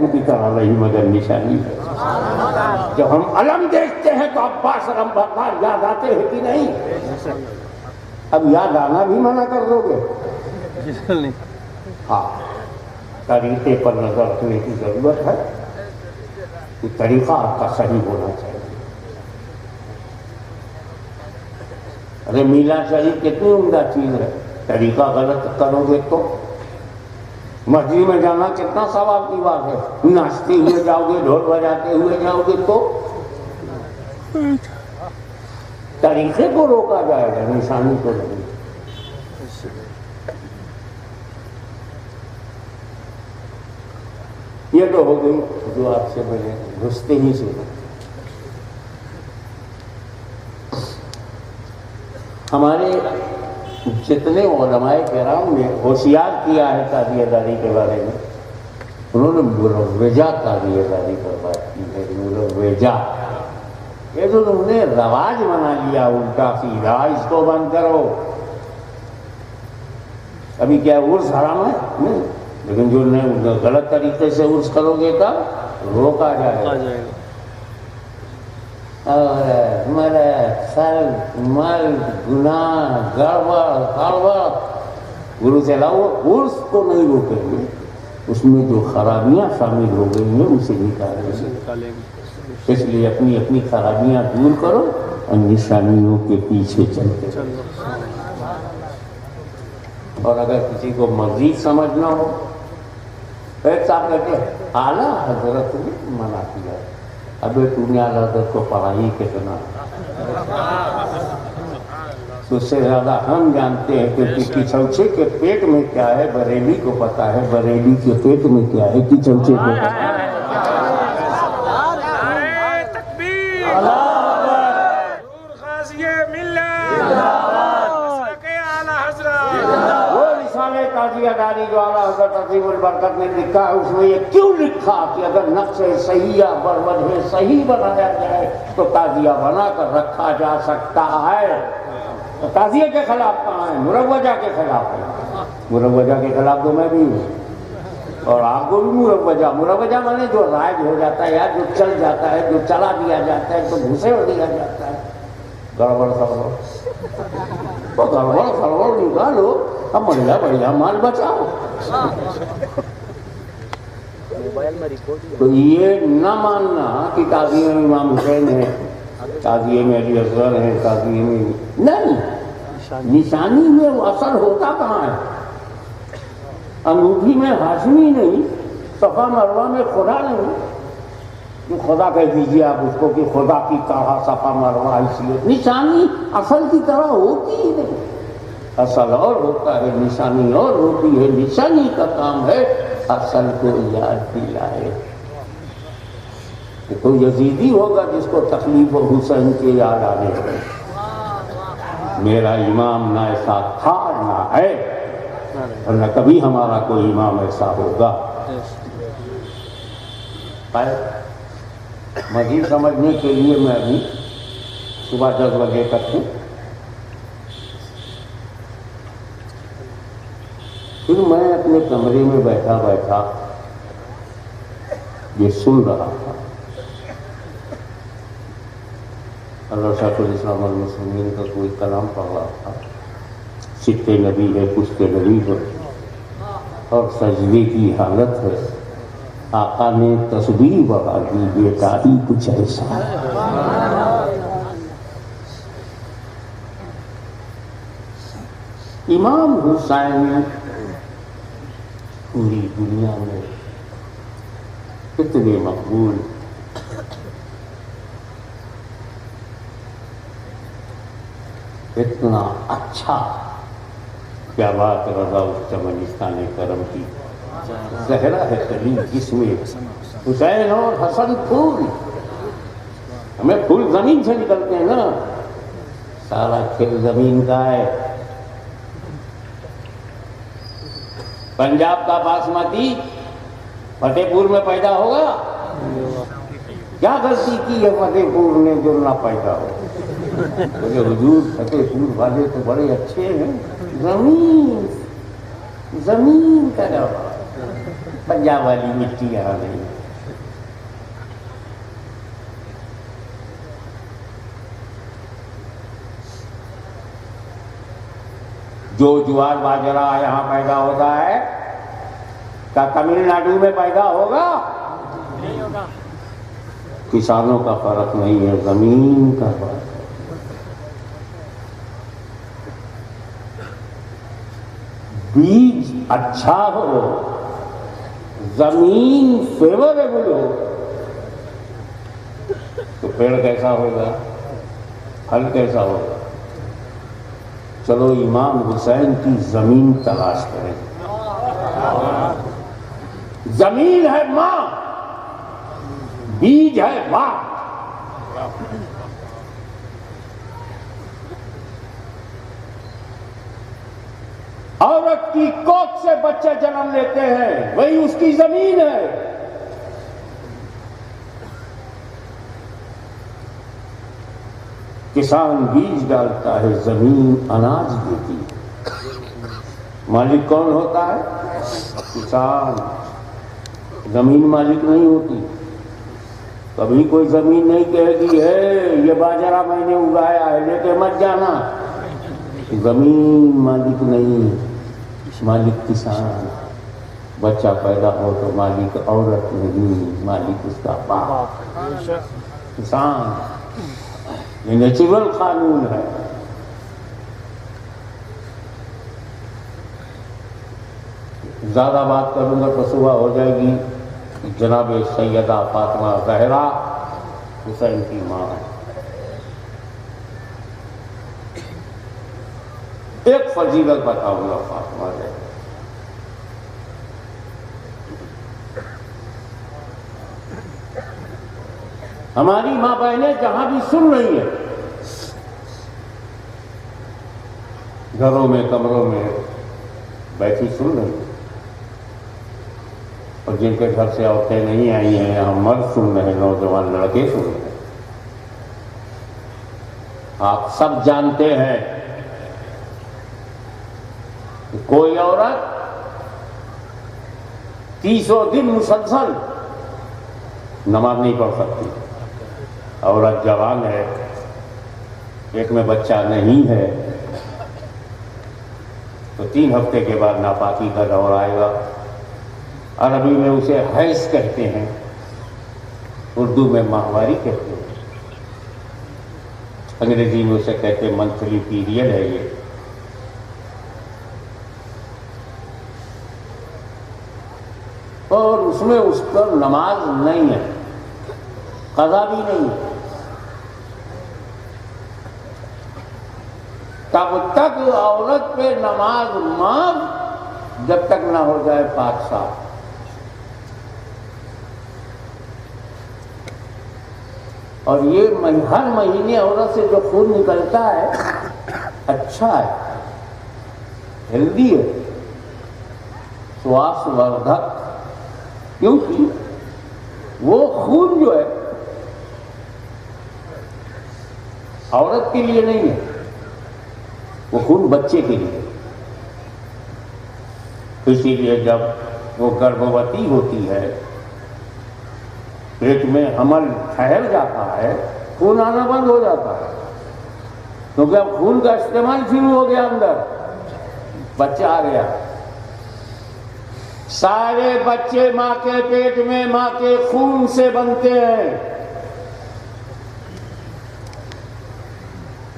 ان کی طرح نہیں مگر نشانی ہے. جب ہم علم دیکھتے ہیں تو عباس علمبردار یاد آتے ہیں کہ نہیں؟ اب یاد آنا بھی منع کر دو گے؟ ہاں، طریقے پر نظر رکھنے کی ضرورت ہے کہ طریقہ آپ کا صحیح ہونا چاہیے. ارے میلاد شریف کتنی عمدہ چیز ہے، طریقہ غلط کرو گے تو. مسجد میں جانا کتنا ثواب کی بات ہے، ناچتے ہوئے جاؤ گے، ڈھول بجاتے ہوئے جاؤ گے تو طریقے کو روکا جائے گا، نشانی کو نہیں. یہ تو ہو گئی جو آپ سے میں نے گھستے ہی سنا. ہمارے جتنے علماء کرام نے ہوشیار کیا ہے قاضی داری کے بارے میں، انہوں نے مروجہ قاضی داری پر بات کی ہے. مروجہ یہ جو انہوں نے رواج بنا لیا الٹا سیدھا، اس کو بند کرو. ابھی کیا عرس حرام ہے؟ نہیں، لیکن جو غلط طریقے سے عرس کرو گے تب روکا جائے گا. اور مرد فرد مرد گناہ گڑبڑ گرو سے علاوہ عرس کو نہیں روکیں گے، اس میں جو خرابیاں شامل ہو گئی ہیں اسے نکالیں گے. اس لیے اپنی اپنی خرابیاں دور کرو اور نشانیوں کے پیچھے چلتے رہو. اور اگر کسی کو مزید سمجھنا ہو، ایک صاحب کہتے ہیں اعلیٰ حضرت نے منع کیا. ابے تو نے اعلیٰ حضرت کو پڑھائی کتنا، اس سے زیادہ ہم جانتے ہیں کہ کچوچے کے پیٹ میں کیا ہے بریلی کو پتا ہے، بریلی کے پیٹ میں کیا ہے کچوچے کو پتا ہے. قاضی داری جو اعلیٰ حضرت عظیم البرکت نے لکھا ہے، اس میں یہ کیوں لکھا کہ اگر نقش صحیح بروجہ صحیح بنایا جائے تو تعزیہ بنا کر رکھا جا سکتا ہے. تعزیہ کے خلاف کہاں ہے؟ مروجہ کے خلاف ہے. مروجہ کے خلاف تو میں بھی ہوں اور آپ کو بھی. مروجہ مانے جو رائج ہو جاتا ہے یا جو چل جاتا ہے، جو چلا دیا جاتا ہے تو گھسے دیا جاتا ہے. گڑبڑ سڑبڑ تو گڑبڑ سڑبڑ نکالو، اب بڑھیا مال بچاؤ. تو یہ نہ ماننا کہ قاضی میں امام حسین ہے، قاضی میں علی اصغر ہے، قاضی میں نہیں. نشانی میں وہ اثر ہوتا کہاں ہے؟ انگوٹھی میں ہاشمی نہیں، صفا مروہ میں خدا نہیں. خدا کہہ دیجیے آپ اس کو کہ خدا کی طرح صفا مروہ، اس لیے نشانی اصل کی طرح ہوتی ہی نہیں. اصل اور ہوتا ہے، نشانی اور ہوتی ہے. نشانی کا کام ہے اصل کو یاد دلائے. تو یزیدی ہوگا جس کو تکلیف حسین کے یاد آنے لگے. میرا امام نہ ایسا تھا نہ ہے اور نہ کبھی ہمارا کوئی امام ایسا ہوگا. مزید سمجھنے کے لیے میں ابھی صبح 10 بجے تک ہوں. پھر میں اپنے کمرے میں بیٹھا یہ سن رہا تھا. اللہ شیخ الاسلام المسلمین کا کوئی کلام پڑھ رہا تھا. سکتے نبی ہے، پشتے نبی ہے اور سجدے کی حالت ہے. آقا نے تسبیح بڑھا دی، بیٹا ہی کچھ ایسا. امام حسین پوری دنیا میں اتنے مقبول، اتنا اچھا. کیا بات رضا چمنستان کرم کی. زہرا ہے کلی جس میں حسین اور حسن پھول. ہمیں پھول زمین سے نکلتے ہیں نا، سارا کھیل زمین کا ہے. پنجاب کا باسمتی فتح پور میں پیدا ہوگا. کیا غلطی کی ہے فتح پور نے جو نہ پیدا ہو؟ حضور فتح پور والے تو بڑے اچھے ہیں. زمین کا جواب. پنجاب والی مٹی یہاں نہیں. جو جوار باجرہ یہاں پیدا ہوتا ہے کیا تمل ناڈو میں پیدا ہوگا؟ نہیں ہوگا. کسانوں کا فرق نہیں ہے، زمین کا فرق ہے. بیج اچھا ہو، زمین فیوریبل ہو تو پیڑ کیسا ہوگا، پھل کیسا ہوگا. چلو امام حسین کی زمین تلاش کریں. زمین ہے ماں، بیج ہے باپ. عورت کی کوکھ سے بچے جنم لیتے ہیں، وہی اس کی زمین ہے. کسان بیج ڈالتا ہے، زمین اناج دیتی ہے. مالک کون ہوتا ہے؟ کسان. زمین مالک نہیں ہوتی. کبھی کوئی زمین نہیں کہے گی ہے یہ باجرہ میں نے اگایا ہے لے کے مت جانا. زمین مالک نہیں، مالک کسان. بچہ پیدا ہو تو مالک عورت نہیں، مالک اس کا باپ. کسان. یہ نیچرل قانون ہے. زیادہ بات کروں گا تو صبح ہو جائے گی. جناب سیدہ فاطمہ زہرا حسین کی ماں. ایک فضیلت بتاؤں گا فاطمہ زہرا. ہماری ماں بہنیں جہاں بھی سن رہی ہیں، گھروں میں کمروں میں بیٹھی سن رہی ہیں، اور جن کے گھر سے عورتیں نہیں آئی ہیں یہاں مرد سن رہے ہیں، نوجوان لڑکے سن رہے ہیں. آپ سب جانتے ہیں کہ کوئی عورت 30 دن مسلسل نماز نہیں پڑھ سکتی. عورت جوان ہے، پیٹ میں بچہ نہیں ہے تو 3 ہفتے کے بعد ناپاکی کا دور آئے گا. عربی میں اسے حیض کہتے ہیں، اردو میں ماہواری کہتے ہیں، انگریزی میں اسے کہتے ہیں منتھلی پیریڈ ہے. یہ اور اس میں اس پر نماز نہیں ہے، قضا بھی نہیں ہے. تب تک عورت پہ نماز معاف جب تک نہ ہو جائے پاک صاف. اور یہ ہر مہینے عورت سے جو خون نکلتا ہے اچھا ہے، ہیلدی ہے، سواس وردھک. کیونکہ وہ خون جو ہے عورت کے لیے نہیں ہے، وہ خون بچے کے لیے. اسی لیے جب وہ گربھوتی ہوتی ہے، پیٹ میں حمل ٹھہر جاتا ہے، خون آنا بند ہو جاتا ہے، کیونکہ اب خون کا استعمال شروع ہو گیا، اندر بچہ آ گیا. سارے بچے ماں کے پیٹ میں ماں کے خون سے بنتے ہیں.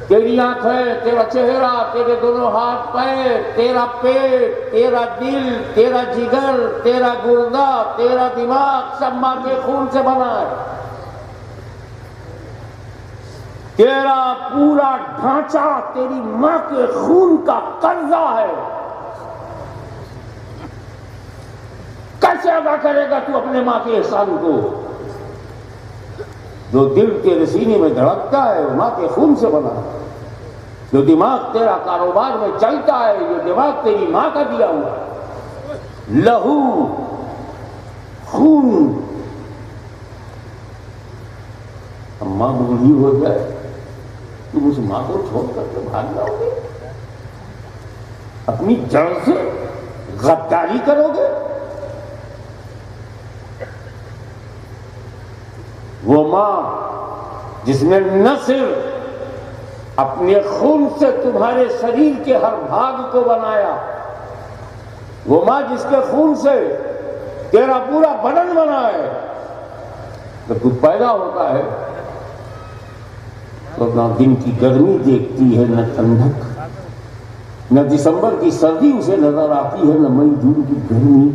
تیری آنکھیں، تیرا چہرہ، تیرے دونوں ہاتھ پیر، تیرا پیٹ، تیرا دل، تیرا جگر، تیرا گردہ، تیرا دماغ سب ماں کے خون سے بنا ہے. تیرا پورا ڈھانچہ تیری ماں کے خون کا قرضہ ہے. کیسے ادا کرے گا تو اپنے ماں کے احسان کو؟ جو دل تیرے سینے میں دھڑکتا ہے وہ ماں کے خون سے بنا ہے. جو دماغ تیرا کاروبار میں چلتا ہے یہ دماغ تیری ماں کا دیا ہوا ہے. لہو، خون. ماں بوڑھی ہو جائے تم اس ماں کو چھوڑ کر کے بھاگ جاؤ گے؟ اپنی جڑ سے غداری کرو گے؟ وہ ماں جس نے نہ صرف اپنے خون سے تمہارے شریر کے ہر بھاگ کو بنایا، وہ ماں جس کے خون سے تیرا پورا بدن بنا ہے، جب تو پیدا ہوتا ہے تو نہ دن کی گرمی دیکھتی ہے، نہ ٹھنڈک، نہ دسمبر کی سردی اسے نظر آتی ہے، نہ مئی جون کی گرمی۔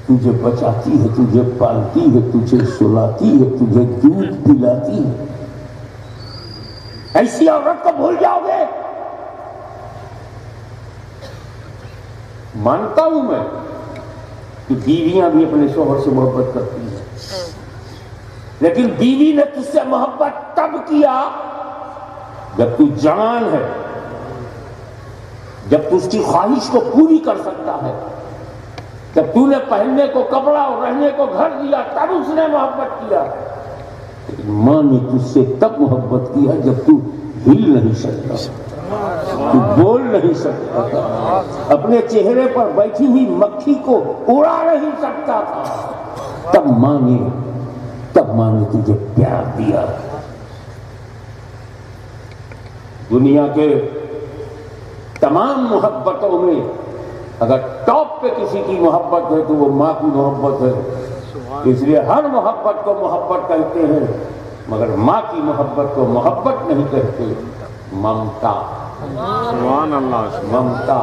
تجھے بچاتی ہے، تجھے پالتی ہے، تجھے سلاتی ہے، تجھے دودھ پلاتی ہے۔ ایسی عورت کو بھول جاؤ گے؟ مانتا ہوں میں کہ بیویاں بھی اپنے شوہر سے محبت کرتی ہیں، لیکن بیوی نے تجھ سے محبت تب کیا جب تو جوان ہے، جب تو اس کی خواہش کو پوری کر سکتا ہے، جب تو نے پہننے کو کپڑا اور رہنے کو گھر دیا تب اس نے محبت کیا۔ ماں نے تجھ سے تب محبت کیا جب تو ہل نہیں سکتا، تو بول نہیں سکتا تھا، اپنے چہرے پر بیٹھی ہوئی مکھی کو اڑا نہیں سکتا تھا، تب ماں نے تجھے پیار دیا۔ دنیا کے تمام محبتوں میں اگر ٹاپ پہ کسی کی محبت ہے تو وہ ماں کی محبت ہے، اس لیے ہر محبت کو محبت کہتے ہیں، مگر ماں کی محبت کو محبت نہیں کہتے، ممتا۔ سبحان اللہ، ممتا،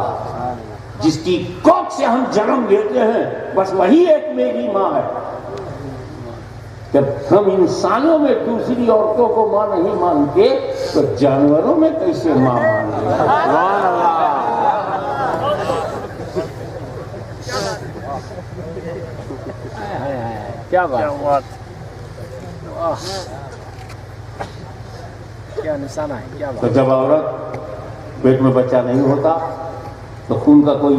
جس کی کوکھ سے ہم جنم لیتے ہیں بس وہی ایک میری ماں ہے۔ جب ہم انسانوں میں دوسری عورتوں کو ماں نہیں مانتے تو جانوروں میں کیسے ماں مانتے ہیں؟ سبحان اللہ۔ کیا بات، کیا نشانہ ہے، کیا بات۔ تو جب عورت پیٹ میں بچہ نہیں ہوتا تو خون کا کوئی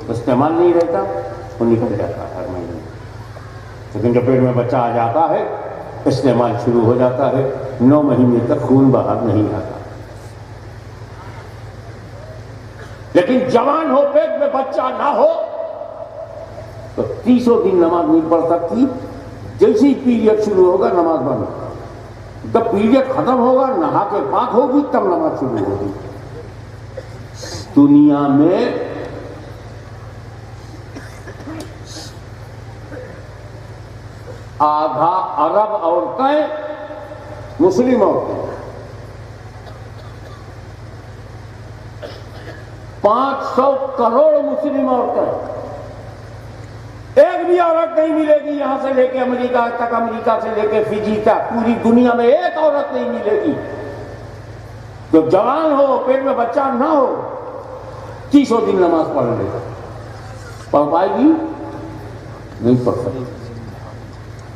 استعمال نہیں رہتا، وہ نکل جاتا ہر مہینے، لیکن جب پیٹ میں بچہ آ جاتا ہے استعمال شروع ہو جاتا ہے، 9 مہینے تک خون باہر نہیں آتا۔ لیکن جوان ہو پیٹ میں بچہ نہ ہو تو 30 دن نماز نہیں پڑھ سکتی، جیسے ہی پیریڈ شروع ہوگا نماز بند، جب پیریڈ ختم ہوگا نہا کے پاک ہوگی تب نماز شروع ہوگی۔ دنیا میں آدھا ارب عورتیں مسلم عورتیں، 500 کروڑ مسلم عورتیں، ایک بھی عورت نہیں ملے گی یہاں سے لے کے امریکہ تک، امریکہ سے لے کے فجی تک، پوری دنیا میں ایک عورت نہیں ملے گی جو جوان ہو پیٹ میں بچہ نہ ہو 30 دن نماز پڑھ لے گا۔ پڑھ پائے گی؟ نہیں پڑھ سکتی۔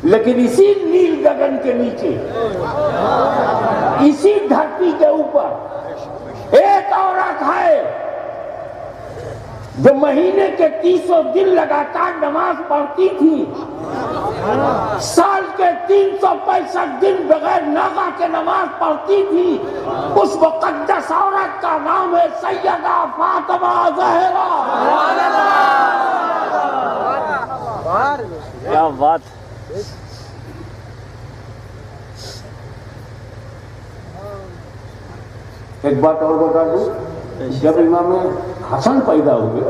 لیکن اسی نیل گگن کے نیچے، اسی دھرتی کے اوپر ایک عورت ہے جو مہینے کے 30 دن لگاتار نماز پڑھتی تھی، سال کے 365 دن بغیر ناغہ کے نماز پڑھتی تھی، اس مقدس عورت کا نام ہے سیدہ فاطمہ زہرا۔ کیا بات۔ ایک بات اور بتا دوں، جب امام حسن پیدا ہوئے،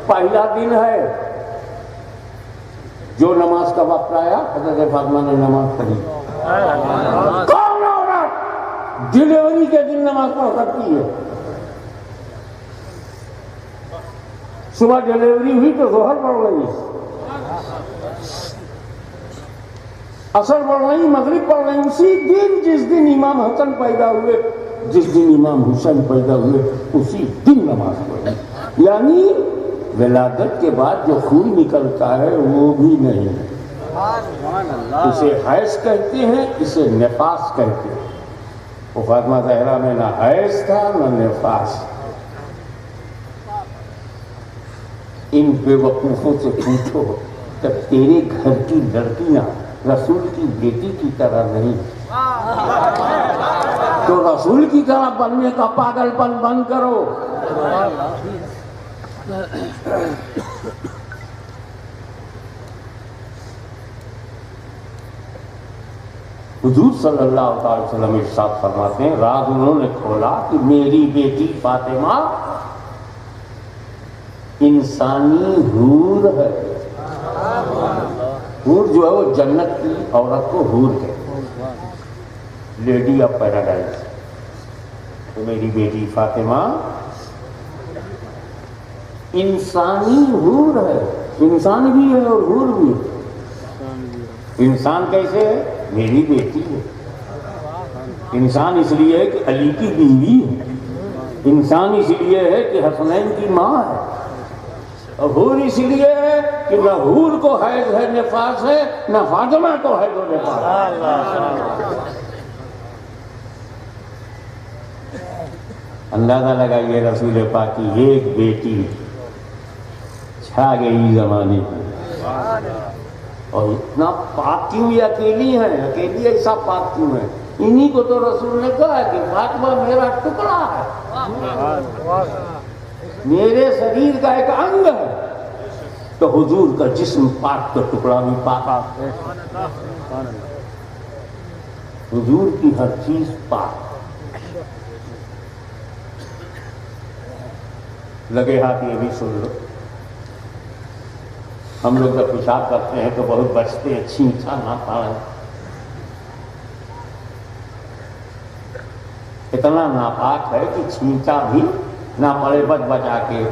پہلا دن ہے جو نماز کا وقت آیا حضرت فاطمہ نے نماز پڑھی۔ کون عورت ڈلیوری کے دن نماز پڑھ سکتی ہے؟ صبح ڈلیوری ہوئی تو ظہر پڑھ رہی، عصر پڑھ رہی، مغرب پڑھ رہی، اسی دن جس دن امام حسن پیدا ہوئے، جس دن امام حسین پیدا ہوئے اسی دن نماز پڑھی۔ یعنی ولادت کے بعد جو خون نکلتا ہے وہ بھی نہیں، اسے حیض کہتے ہیں، اسے نفاس کہتے ہیں۔ وہ فاطمہ زہرا میں نہ حیض تھا نہ نفاس۔ ان بے وقوفوں سے پوچھو جب تیرے گھر کی لڑکیاں رسول کی بیٹی کی طرح نہیں تو رسول کی طرح بننے کا پاگل پن بند کرو۔ حضور صلی اللہ علیہ وسلم ارشاد فرماتے ہیں راز انہوں نے کھولا کہ میری بیٹی فاطمہ انسانی حور ہے. حور جو ہے وہ جنت کی عورت کو حور کہتے ہیں, لیڈی آف پیراڈائز. تو میری بیٹی فاطمہ انسانی حور ہے, انسان بھی ہے اور حور بھی ہے. انسان کیسے ہے؟ میری بیٹی ہے. انسان اس لیے ہے کہ علی کی بیوی ہے. انسان اس لیے ہے کہ حسنین کی ماں ہے. اور حور اس لیے ہے کہ نہ حور کو حیض ہے نفاس ہے, نہ فاطمہ کو حیض و نفاس ہے. اندازہ لگائیے رسول پاک کی ایک بیٹی چھا گئی زمانے کی, اور اتنا پاک کیوں یہ اکیلی ہیں, اکیلی ایسا پاک کیوں ہے؟ انہی کو تو رسول نے کہا ہے کہ فاطمہ میرا ٹکڑا ہے, میرے شریر کا ایک انگ ہے. تو حضور کا جسم پاک, تو ٹکڑا بھی پاک. حضور کی ہر چیز پاک. لگے ہاتھ یہ بھی سن لو, ہم لوگ جب پیشاب کرتے ہیں تو بہت بچتے ہیں, چھینٹا نہ پڑے. اتنا ناپاک ہے کہ چھینٹا بھی نہ پڑے, بچ بچا کے.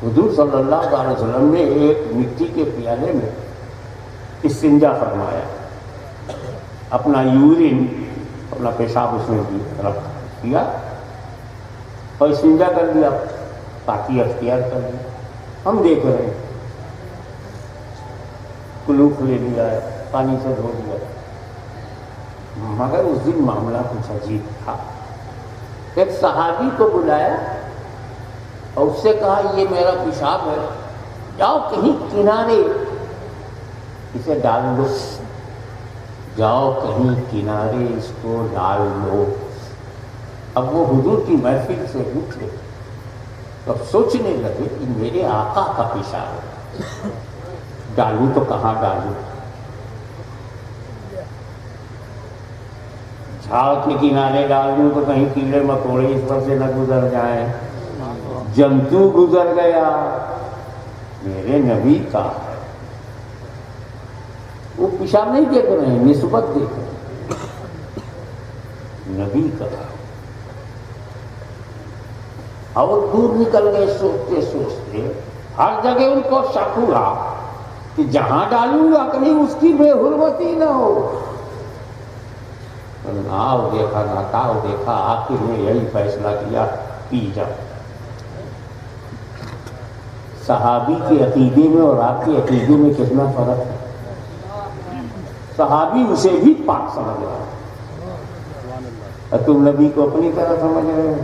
حضور صلی اللہ علیہ وسلم نے ایک مٹی کے پیالے میں استنجا فرمایا, اپنا یورین, اپنا پیشاب اس میں رکھ دیا اور استنجا کر دیا, پاکی اختیار کر دیا. ہم دیکھ رہے ہیں, کلوف لے لیا ہے, پانی سے دھو دیا. مگر اس دن معاملہ کچھ عجیب تھا. ایک صحابی کو بلایا اور اس سے کہا یہ میرا پیشاب ہے, جاؤ کہیں کنارے اسے ڈال لو, جاؤ کہیں کنارے اس کو ڈال لو. اب وہ حضور کی محفل سے اٹھے تو سوچنے لگے کہ میرے آقا کا پیشاب ہے, ڈالوں تو کہاں ڈالوں. جھاڑ کے کنارے ڈال دوں تو کہیں کیڑے مکوڑے اس پر سے نہ گزر جائیں. جنتو گزر گیا, میرے نبی کا ہے. وہ پیشاب نہیں دیکھ رہے ہیں, نسبت دیکھ رہے ہیں, نبی کا. اور دور نکل گئے سوچتے سوچتے. ہر جگہ ان کو شک ہوا کہ جہاں ڈالوں گا کہیں اس کی بے حرمتی نہ ہو. ناؤ دیکھا نہ تاؤ دیکھا, آخر میں یہی فیصلہ کیا پی جاؤ. صحابی کے عقیدے میں اور آپ کے عقیدے میں کتنا فرق ہے. صحابی اسے بھی پاک سمجھ رہا ہے اور تم نبی کو اپنی طرح سمجھ رہے ہو.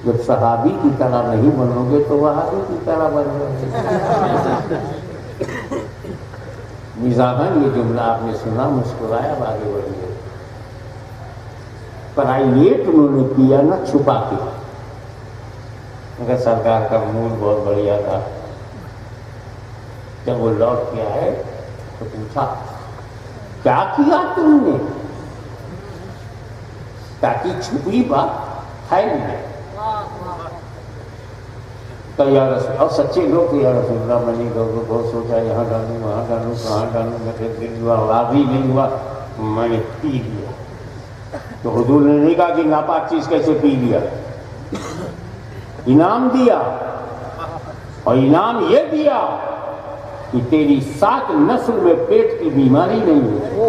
جب صحابی کی طرح نہیں بنو گے تو وہابی کی طرح بن گے. مزاحاً یہ جملہ آپ نے سنا, مسکرایا, آگے بڑھیے. پرائیویٹ انہوں نے کیا نہ چھپا کے. مگر سرکار کا موڈ بہت بڑھیا تھا. جب وہ لوٹ کے آئے تو پوچھا کیا کیا تم نے, تاکہ چھپی بات ہے نہیں. تو یا رسول, اور سچے لوگ تو یا رسول اللہ میں نے بہت سوچا یہاں ڈالوں وہاں ڈالوں کہاں ڈالوں, میں دل ہوا, راضی نہیں ہوا, میں نے پی لیا. تو حضور نے نہیں کہا کہ ناپاک چیز کیسے پی لیا, انعام دیا. اور انعام یہ دیا کہ تیری 7 نسل میں پیٹ کی بیماری نہیں ہوئی.